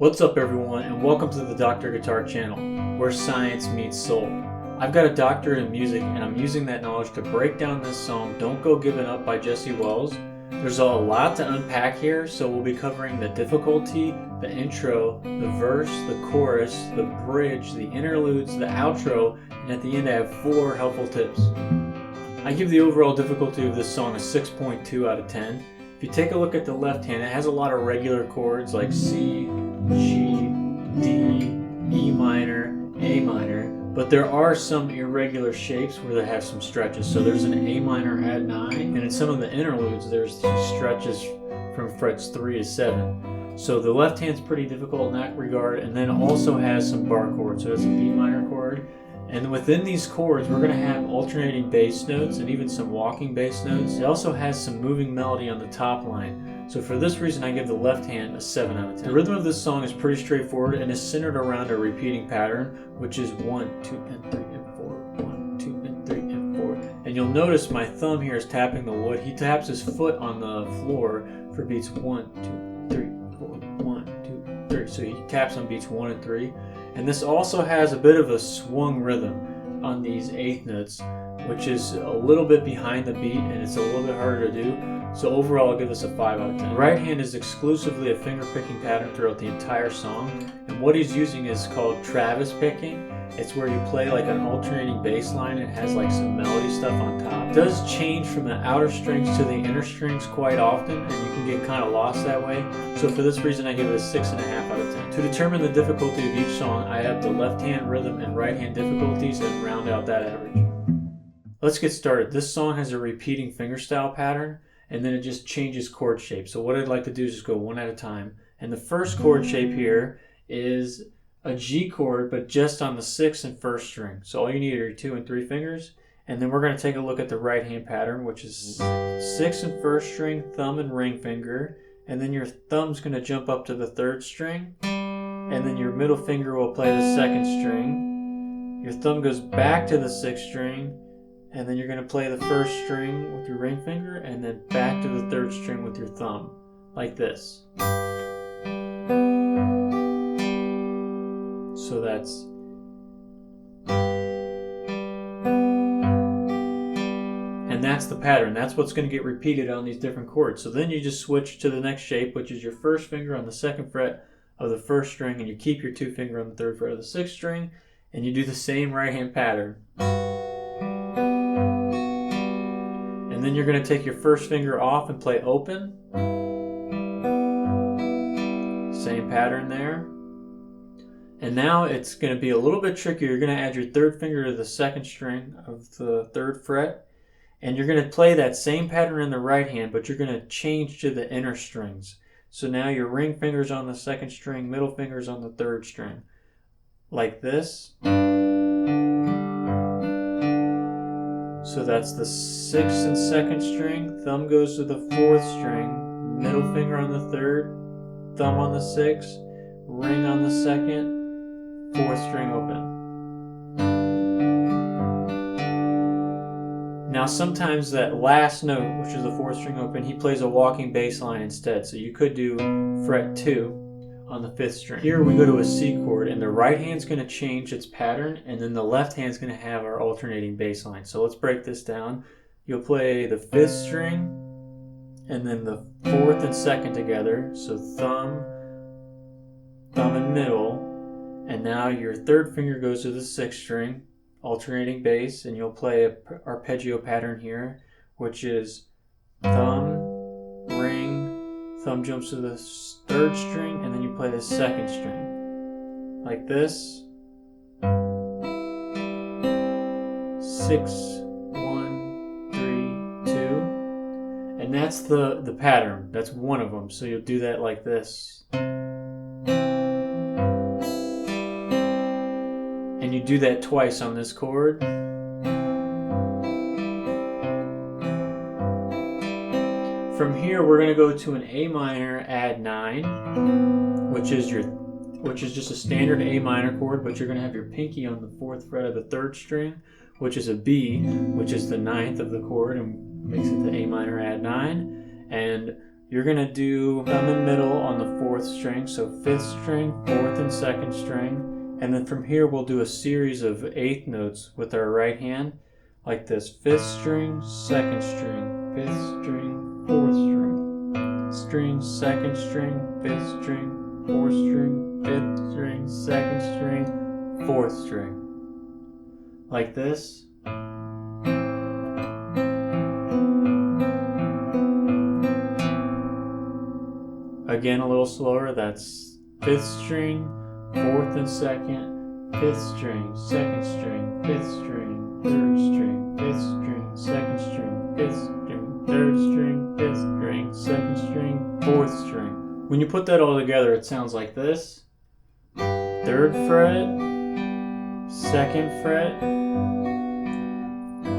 What's up everyone, and welcome to the Dr. Guitar channel, where science meets soul. I've got a doctorate in music and I'm using that knowledge to break down this song, Don't Go Giving Up by Jesse Wells. There's a lot to unpack here, so we'll be covering the difficulty, the intro, the verse, the chorus, the bridge, the interludes, the outro, and at the end I have 4 helpful tips. I give the overall difficulty of this song a 6.2 out of 10. If you take a look at the left hand, it has a lot of regular chords like C, G, D, E minor, A minor, but there are some irregular shapes where they have some stretches. So there's an A minor add 9, and in some of the interludes there's stretches from frets 3 to 7. So the left hand's pretty difficult in that regard, and then also has some bar chords. So it's a B minor chord. And within these chords, we're going to have alternating bass notes and even some walking bass notes. It also has some moving melody on the top line. So for this reason, I give the left hand a 7 out of 10. The rhythm of this song is pretty straightforward and is centered around a repeating pattern, which is 1, 2, and 3, and 4, 1, 2, and 3, and 4. And you'll notice my thumb here is tapping the wood. He taps his foot on the floor for beats 1, 2, 3, 4, 1, 2, 3. So he taps on beats 1 and 3. And this also has a bit of a swung rhythm on these eighth notes, which is a little bit behind the beat and it's a little bit harder to do. So overall I'll give this a 5 out of 10. The right hand is exclusively a finger picking pattern throughout the entire song, and what he's using is called Travis picking. It's where you play like an alternating bass line and it has like some melody stuff on top. It does change from the outer strings to the inner strings quite often, and you can get kind of lost that way. So for this reason I give it a 6.5 out of 10. To determine the difficulty of each song, I have the left hand rhythm and right hand difficulties and round out that average. Let's get started. This song has a repeating fingerstyle pattern, and then it just changes chord shape. So what I'd like to do is just go one at a time. And the first chord shape here is a G chord, but just on the 6th and 1st string. So all you need are your 2 and 3 fingers. And then we're going to take a look at the right hand pattern, which is 6th and 1st string, thumb and ring finger. And then your thumb's going to jump up to the 3rd string. And then your middle finger will play the 2nd string. Your thumb goes back to the 6th string. And then you're going to play the 1st string with your ring finger, and then back to the 3rd string with your thumb, like this. So that's... And that's the pattern. That's what's going to get repeated on these different chords. So then you just switch to the next shape, which is your 1st finger on the 2nd fret of the 1st string, and you keep your 2 finger on the 3rd fret of the 6th string, and you do the same right hand pattern. And then you're going to take your 1st finger off and play open. Same pattern there. And now it's going to be a little bit trickier. You're going to add your 3rd finger to the 2nd string of the 3rd fret. And you're going to play that same pattern in the right hand, but you're going to change to the inner strings. So now your ring finger's on the 2nd string, middle finger's on the 3rd string. Like this. So that's the 6th and 2nd string, thumb goes to the 4th string, middle finger on the 3rd, thumb on the 6th, ring on the 2nd, 4th string open. Now sometimes that last note, which is the 4th string open, he plays a walking bass line instead. So you could do fret 2 on the 5th string. Here we go to a C chord, and the right hand's going to change its pattern, and then the left hand's going to have our alternating bass line. So let's break this down. You'll play the 5th string, and then the 4th and 2nd together. So thumb and middle, and now your 3rd finger goes to the 6th string, alternating bass, and you'll play an arpeggio pattern here, which is thumb, ring, thumb jumps to the 3rd string, and then you play the 2nd string. Like this. 6, 1, 3, 2. And that's the pattern. That's one of them. So you'll do that like this. And you do that twice on this chord. From here, we're going to go to an A minor add 9, which is just a standard A minor chord, but you're going to have your pinky on the 4th fret of the 3rd string, which is a B, which is the 9th of the chord, and makes it the A minor add 9. And You're going to do thumb and middle on the 4th string, so 5th string, 4th and 2nd string, and then from here we'll do a series of 8th notes with our right hand, like this: 5th string, 2nd string, 5th string, 4th string, 2nd string, 5th string, 4th string, 5th string, 2nd string, 4th string, like this. Again, a little slower. That's 5th string, 4th and 2nd, 5th string, 2nd string, 5th string, 3rd string, 5th string, 2nd string, 5th string, 3rd string, 5th string, 2nd string, 4th string. When you put that all together, it sounds like this: 3rd fret, 2nd fret,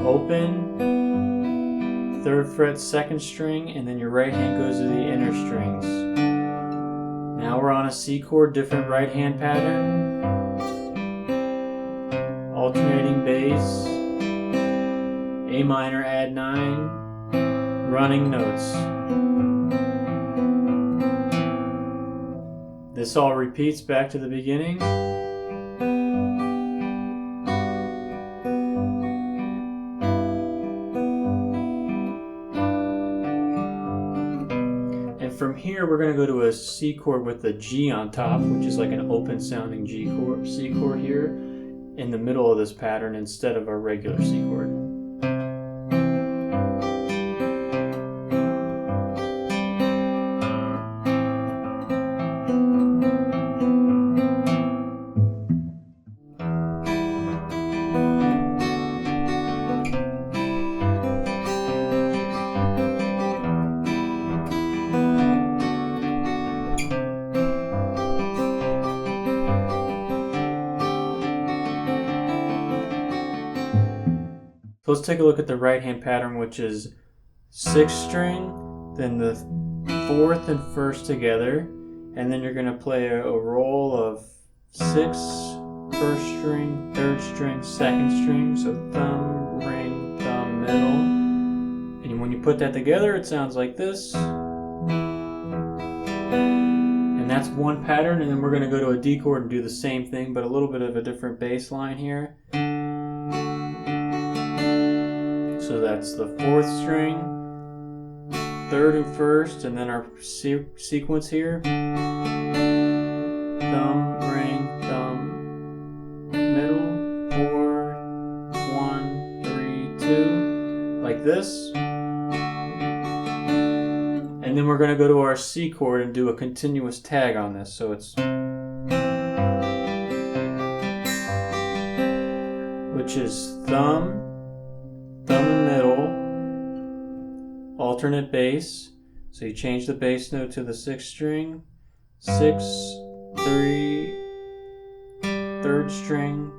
open, 3rd fret, 2nd string, and then your right hand goes to the inner strings. Now we're on a C chord, different right hand pattern, alternating bass, A minor add 9, running notes. This all repeats back to the beginning. From here, we're going to go to a C chord with a G on top, which is like an open sounding C chord here in the middle of this pattern instead of our regular C chord. So let's take a look at the right hand pattern, which is 6th string, then the 4th and 1st together, and then you're going to play a roll of 6, 1st string, 3rd string, 2nd string, so thumb, ring, thumb, middle. And when you put that together, it sounds like this. And that's one pattern, and then we're going to go to a D chord and do the same thing, but a little bit of a different bass line here. So that's the 4th string, 3rd and 1st, and then our sequence here: thumb, ring, thumb, middle, 4, 1, 3, 2, like this. And then we're going to go to our C chord and do a continuous tag on this. So it's, which is thumb, thumb and middle, alternate bass. So you change the bass note to the 6th string, 6, 3, 3rd string,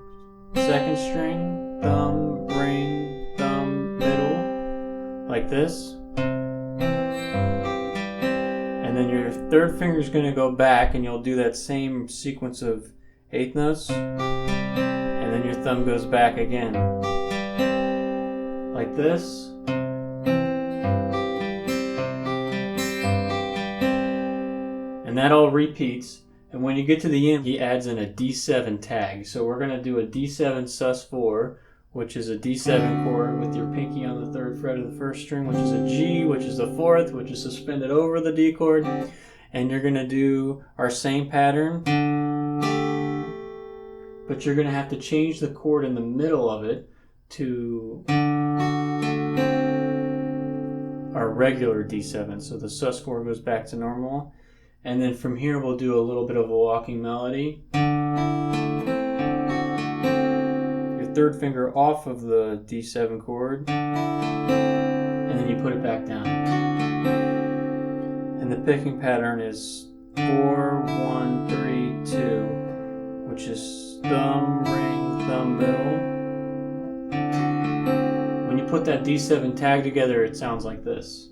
2nd string, thumb, ring, thumb, middle, like this. And then your 3rd finger is going to go back and you'll do that same sequence of 8th notes. And then your thumb goes back again, like this. And that all repeats. And when you get to the end, he adds in a D7 tag. So we're going to do a D7 sus4, which is a D7 chord with your pinky on the 3rd fret of the 1st string, which is a G, which is the 4th, which is suspended over the D chord. And you're going to do our same pattern, but you're going to have to change the chord in the middle of it to our regular D7. So the sus4 goes back to normal. And then from here we'll do a little bit of a walking melody. Your 3rd finger off of the D7 chord, and then you put it back down. And the picking pattern is 4, 1, 3, 2, which is thumb, ring, thumb, middle. When you put that D7 tag together, it sounds like this.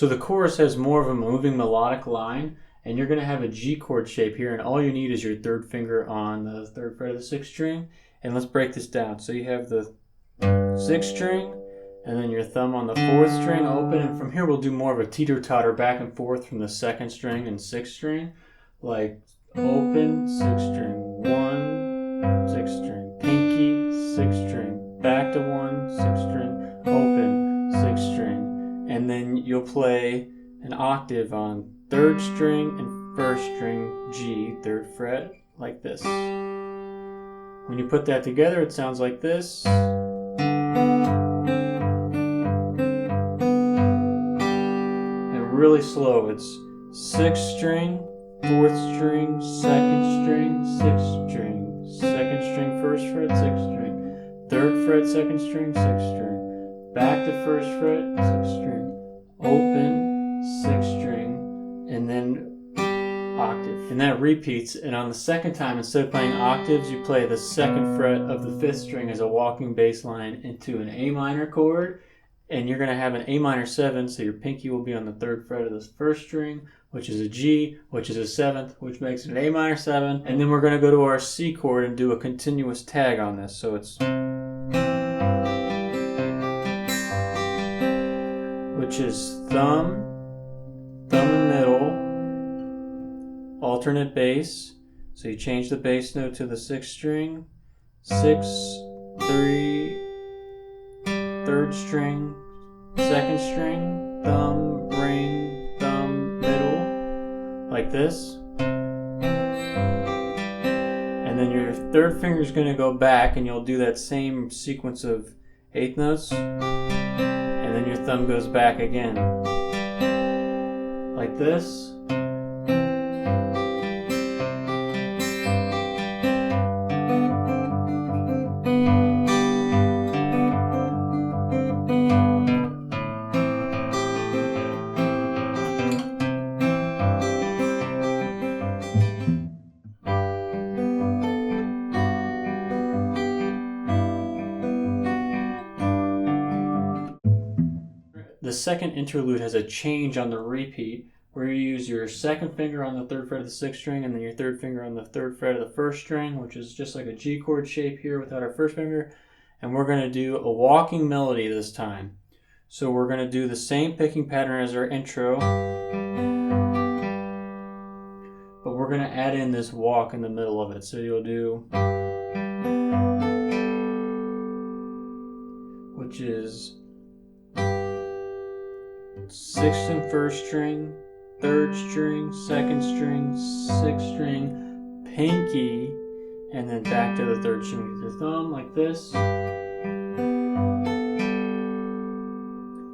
So the chorus has more of a moving melodic line, and you're going to have a G chord shape here, and all you need is your third finger on the third fret of the sixth string. And let's break this down. So you have the sixth string, and then your thumb on the fourth string open, and from here we'll do more of a teeter-totter back and forth from the second string and sixth string, like open, sixth string, one, sixth string, pinky, sixth string, back to one, sixth string, open, sixth string, and then you'll play an octave on third string and first string G, third fret, like this. When you put that together, it sounds like this. Really slow. It's sixth string, fourth string, second string, sixth string, second string, first fret, sixth string, third fret, second string, sixth string, back to first fret, sixth string, open, sixth string, and then octave. And that repeats, and on the second time, instead of playing octaves, you play the second fret of the fifth string as a walking bass line into an A minor chord. And you're going to have an A minor 7, so your pinky will be on the third fret of the first string, which is a G, which is a 7th, which makes it an A minor 7. And then we're going to go to our C chord and do a continuous tag on this. So it's, which is thumb and middle, alternate bass. So you change the bass note to the sixth string, 6, 3, third string, second string, thumb, ring, thumb, middle, like this. And then your third finger is going to go back, and you'll do that same sequence of eighth notes. And then your thumb goes back again, like this. The second interlude has a change on the repeat where you use your second finger on the third fret of the sixth string and then your third finger on the third fret of the first string, which is just like a G chord shape here without our first finger. And we're going to do a walking melody this time. So we're going to do the same picking pattern as our intro, but we're going to add in this walk in the middle of it. So you'll do, which is sixth and first string, third string, second string, sixth string, pinky, and then back to the third string with your thumb like this.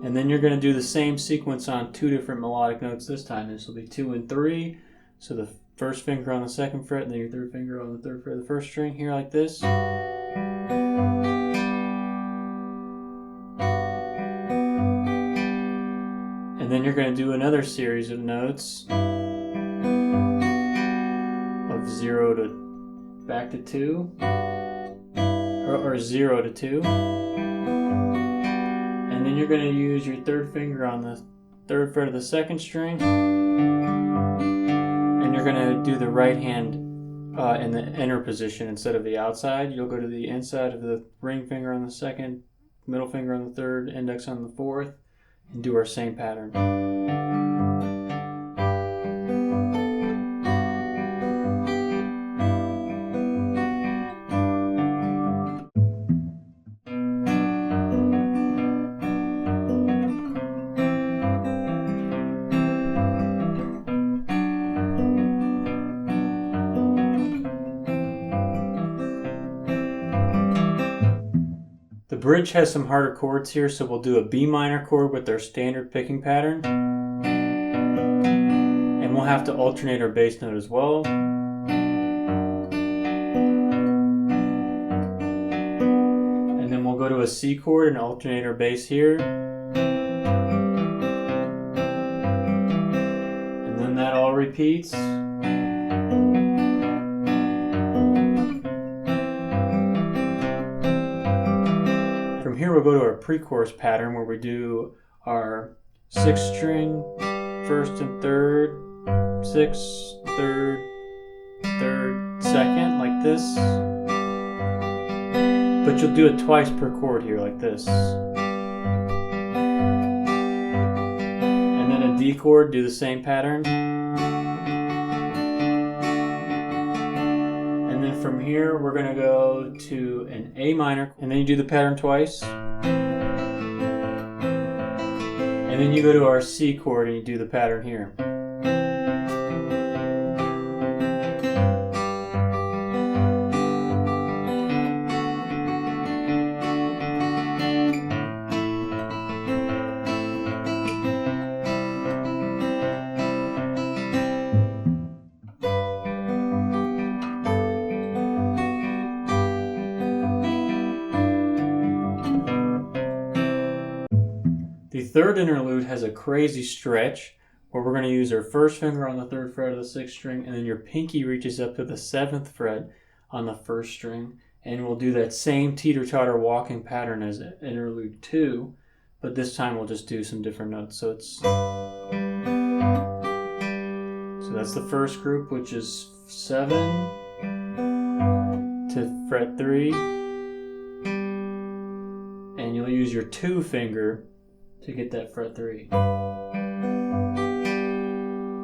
And then you're going to do the same sequence on two different melodic notes this time. This will be 2 and 3. So the first finger on the second fret and then your third finger on the third fret of the first string here like this. And then you're going to do another series of notes of 0 to back to 2, or 0 to 2. And then you're going to use your third finger on the third fret of the second string, and you're going to do the right hand in the inner position instead of the outside. You'll go to the inside of the ring finger on the second, middle finger on the third, index on the fourth, and do our same pattern. The bridge has some harder chords here, so we'll do a B minor chord with our standard picking pattern. And we'll have to alternate our bass note as well. And then we'll go to a C chord and alternate our bass here. And then that all repeats. Here we'll go to our pre-chorus pattern where we do our 6th string, 1st and 3rd, 6th, 3rd, 3rd, 2nd, like this. But you'll do it twice per chord here, like this. And then a D chord, do the same pattern. And then from here, we're going to go to an A minor, and then you do the pattern twice. And then you go to our C chord and you do the pattern here. The third interlude has a crazy stretch where we're going to use our first finger on the 3rd fret of the 6th string, and then your pinky reaches up to the 7th fret on the 1st string, and we'll do that same teeter-totter walking pattern as interlude 2, but this time we'll just do some different notes. So that's the first group, which is 7 to fret 3, and you'll use your 2 finger to get that fret 3.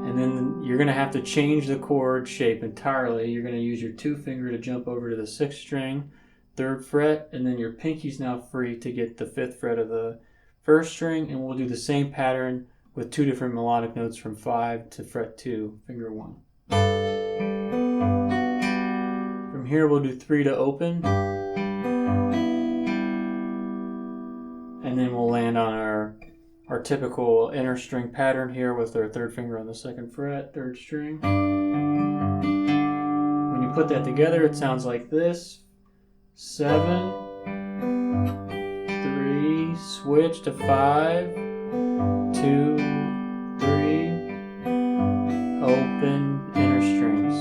And then you're going to have to change the chord shape entirely. You're going to use your 2 finger to jump over to the 6th string, 3rd fret, and then your pinky's now free to get the 5th fret of the 1st string, and we'll do the same pattern with 2 different melodic notes from 5 to fret 2, finger 1. From here we'll do 3 to open, and then we'll land on our typical inner string pattern here with our 3rd finger on the 2nd fret, 3rd string. When you put that together, it sounds like this. 7, 3, switch to 5, 2, 3, open, inner strings.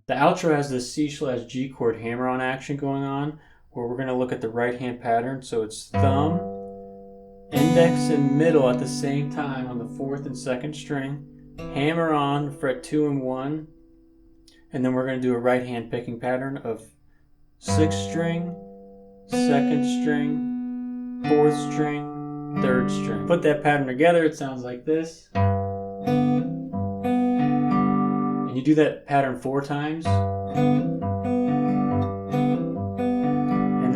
The outro has this C/G chord hammer-on action going on, where we're going to look at the right-hand pattern. So it's thumb, index, and middle at the same time on the 4th and 2nd string, hammer on fret 2 and 1, and then we're going to do a right-hand picking pattern of 6th string, 2nd string, 4th string, 3rd string. Put that pattern together, it sounds like this. And you do that pattern 4 times, and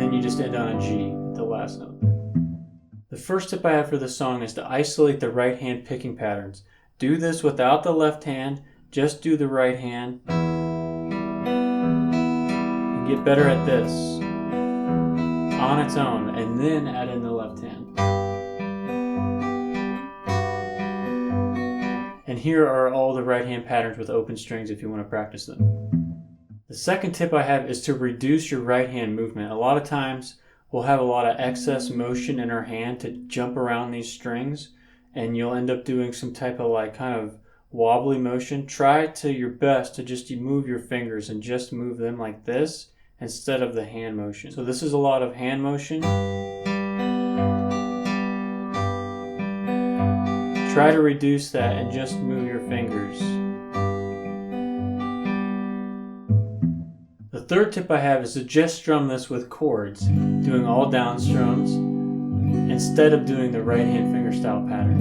then you just end on a G, the last note. The first tip I have for this song is to isolate the right hand picking patterns. Do this without the left hand, just do the right hand, and get better at this on its own, and then add in the left hand. And here are all the right hand patterns with open strings if you want to practice them. The second tip I have is to reduce your right hand movement. A lot of times we'll have a lot of excess motion in our hand to jump around these strings, and you'll end up doing some type of kind of wobbly motion. Try to your best to just move your fingers and just move them like this instead of the hand motion. So this is a lot of hand motion. Try to reduce that and just move your fingers. The third tip I have is to just strum this with chords, doing all down strums instead of doing the right hand fingerstyle pattern.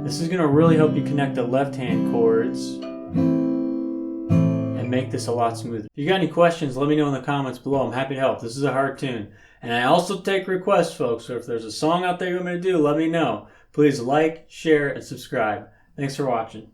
This is going to really help you connect the left hand chords and make this a lot smoother. If you got any questions, let me know in the comments below. I'm happy to help. This is a hard tune. And I also take requests, folks, so if there's a song out there you want me to do, let me know. Please like, share, and subscribe. Thanks for watching.